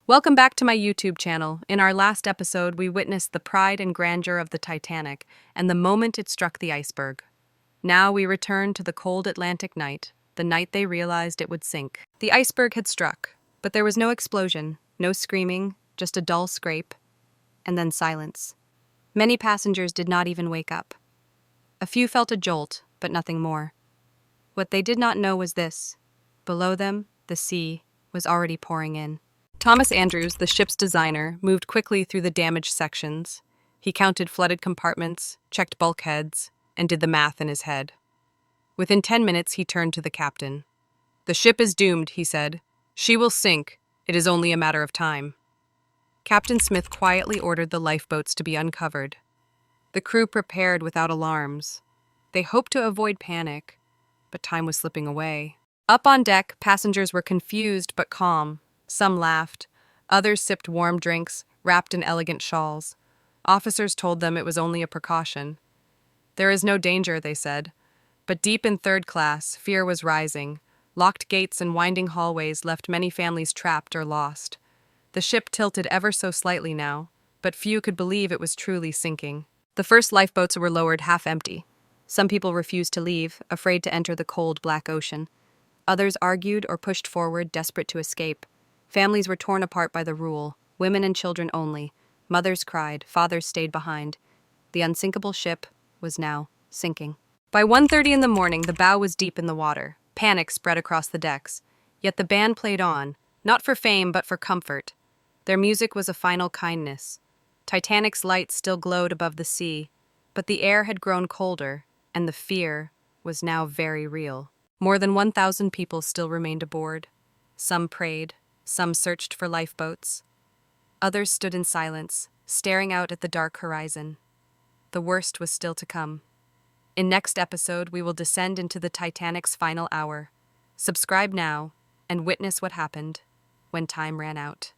Welcome back to my YouTube channel. In our last episode, we witnessed the pride and grandeur of the Titanic and the moment it struck the iceberg. Now we return to the cold Atlantic night, the night they realized it would sink. The iceberg had struck, but there was no explosion, no screaming, just a dull scrape, and then silence. Many passengers did not even wake up. A few felt a jolt, but nothing more. What they did not know was this. Below them, the sea was already pouring in. Thomas Andrews, the ship's designer, moved quickly through the damaged sections. He counted flooded compartments, checked bulkheads, and did the math in his head. Within 10 minutes, he turned to the captain. "The ship is doomed," he said. "She will sink. It is only a matter of time." Captain Smith quietly ordered the lifeboats to be uncovered. The crew prepared without alarms. They hoped to avoid panic, but time was slipping away. Up on deck, passengers were confused but calm. Some laughed. Others sipped warm drinks, wrapped in elegant shawls. Officers told them it was only a precaution. "There is no danger," they said. But deep in third class, fear was rising. Locked gates and winding hallways left many families trapped or lost. The ship tilted ever so slightly now, but few could believe it was truly sinking. The first lifeboats were lowered half empty. Some people refused to leave, afraid to enter the cold, black ocean. Others argued or pushed forward, desperate to escape. Families were torn apart by the rule, women and children only. Mothers cried, fathers stayed behind. The unsinkable ship was now sinking. By 1:30 in the morning, the bow was deep in the water. Panic spread across the decks. Yet the band played on, not for fame but for comfort. Their music was a final kindness. Titanic's lights still glowed above the sea, but the air had grown colder, and the fear was now very real. More than 1,000 people still remained aboard. Some prayed. Some searched for lifeboats. Others stood in silence, staring out at the dark horizon. The worst was still to come. In next episode, we will descend into the Titanic's final hour. Subscribe now and witness what happened when time ran out.